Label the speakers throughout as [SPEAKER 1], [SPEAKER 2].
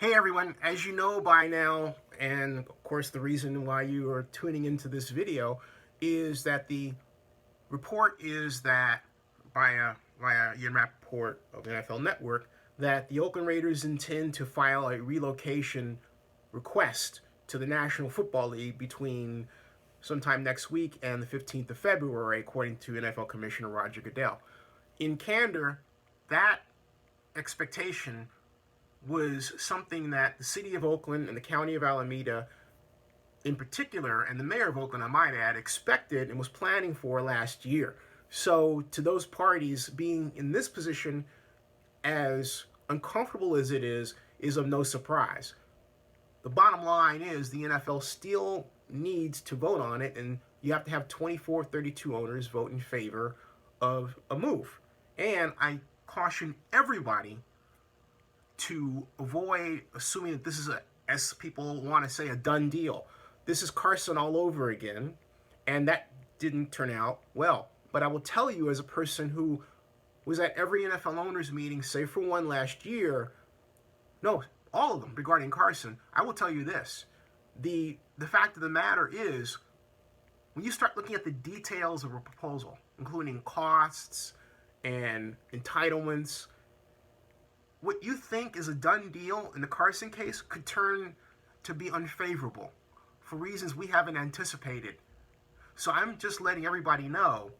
[SPEAKER 1] Hey everyone, as you know by now, and of course the reason why you are tuning into this video is that the report is that via Ian Rappaport of the NFL Network that the Oakland Raiders intend to file a relocation request to the National Football League between sometime next week and the 15th of February, according to NFL Commissioner Roger Goodell. In candor, that expectation was something that the city of Oakland and the county of Alameda in particular, and the mayor of Oakland, I might add, expected and was planning for last year. So to those parties, being in this position, as uncomfortable as it is of no surprise. The bottom line is the NFL still needs to vote on it, and you have to have 24-32 owners vote in favor of a move. And I caution everybody to avoid assuming that this is as people want to say, a done deal. This is Carson all over again, and that didn't turn out well. But I will tell you, as a person who was at every NFL owners meeting, save for one last year, no, all of them regarding Carson, I will tell you this. The fact of the matter is, when you start looking at the details of a proposal, including costs and entitlements, what you think is a done deal in the Carson case could turn to be unfavorable for reasons we haven't anticipated. So I'm just letting everybody know,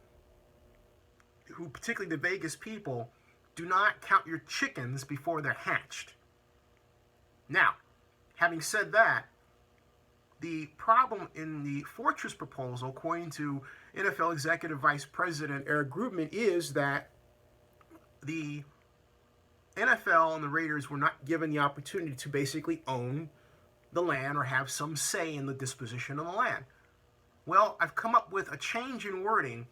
[SPEAKER 1] who particularly the Vegas people, do not count your chickens before they're hatched. Now, having said that, the problem in the Fortress proposal, according to NFL Executive Vice President Eric Grubman, is that the NFL and the Raiders were not given the opportunity to basically own the land or have some say in the disposition of the land. Well, I've come up with a change in wording,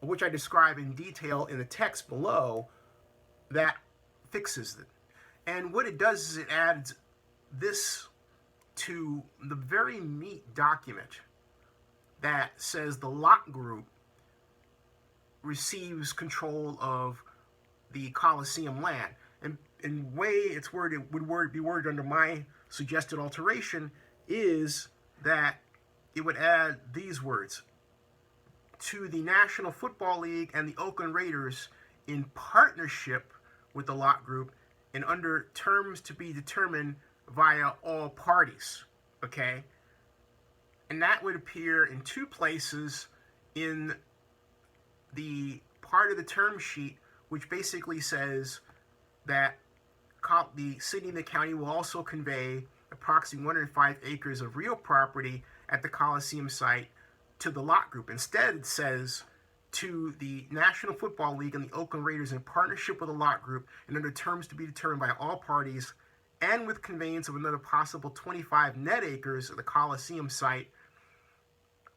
[SPEAKER 1] which I describe in detail in the text below, that fixes it. And what it does is it adds this to the very neat document that says the Lott Group receives control of the Coliseum land. And in way it's worded would be worded under my suggested alteration is that it would add these words: to the National Football League and the Oakland Raiders in partnership with the Lott Group and under terms to be determined via all parties. Okay? And that would appear in two places in the part of the term sheet, which basically says that the city and the county will also convey approximately 105 acres of real property at the Coliseum site to the Lott Group. Instead, it says to the National Football League and the Oakland Raiders in partnership with the Lott Group and under terms to be determined by all parties, and with conveyance of another possible 25 net acres at the Coliseum site,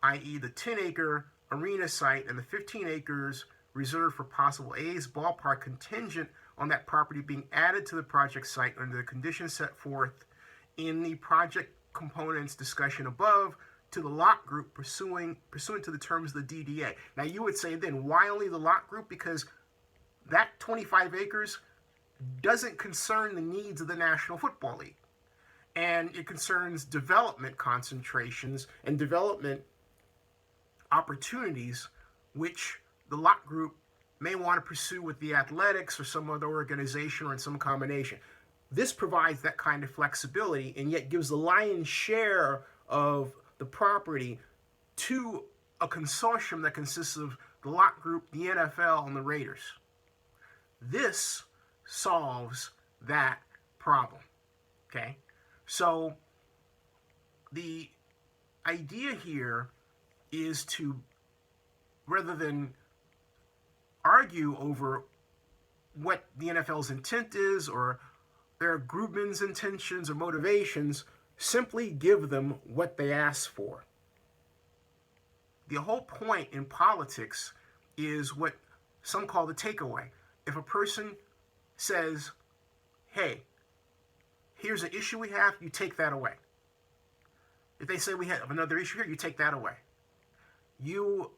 [SPEAKER 1] i.e. the 10-acre arena site and the 15 acres reserved for possible A's ballpark, contingent on that property being added to the project site under the conditions set forth in the project components discussion above, to the Lott Group pursuant to the terms of the DDA. Now you would say then, why only the Lott Group? Because that 25 acres doesn't concern the needs of the National Football League. And it concerns development concentrations and development opportunities, which the Lott Group may want to pursue with the athletics or some other organization or in some combination. This provides that kind of flexibility and yet gives the lion's share of the property to a consortium that consists of the Lott Group, the NFL, and the Raiders. This solves that problem. Okay? So the idea here is to, rather than argue over what the NFL's intent is or their Grubman's intentions or motivations, simply give them what they ask for. The whole point in politics is what some call the takeaway. If a person says, hey, here's an issue we have, you take that away. If they say we have another issue here, you take that away. You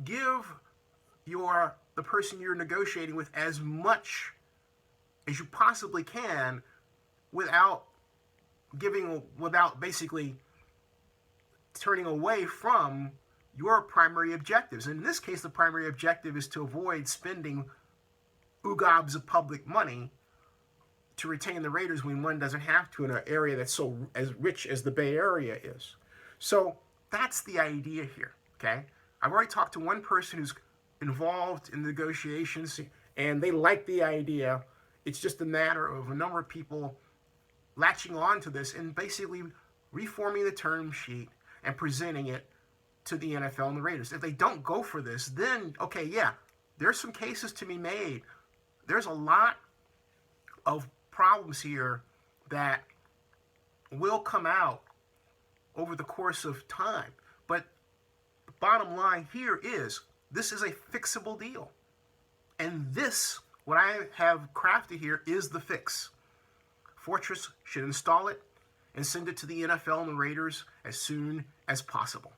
[SPEAKER 1] give the person you're negotiating with as much as you possibly can without without basically turning away from your primary objectives. And in this case, the primary objective is to avoid spending gobs of public money to retain the Raiders when one doesn't have to in an area that's so as rich as the Bay Area is. So that's the idea here, okay? I've already talked to one person who's involved in negotiations, and they like the idea. It's just a matter of a number of people latching on to this and basically reforming the term sheet and presenting it to the NFL and the Raiders. If they don't go for this, then, okay, yeah, there's some cases to be made. There's a lot of problems here that will come out over the course of time. But the bottom line here is this is a fixable deal. And this, what I have crafted here, is the fix. Fortress should install it and send it to the NFL and the Raiders as soon as possible.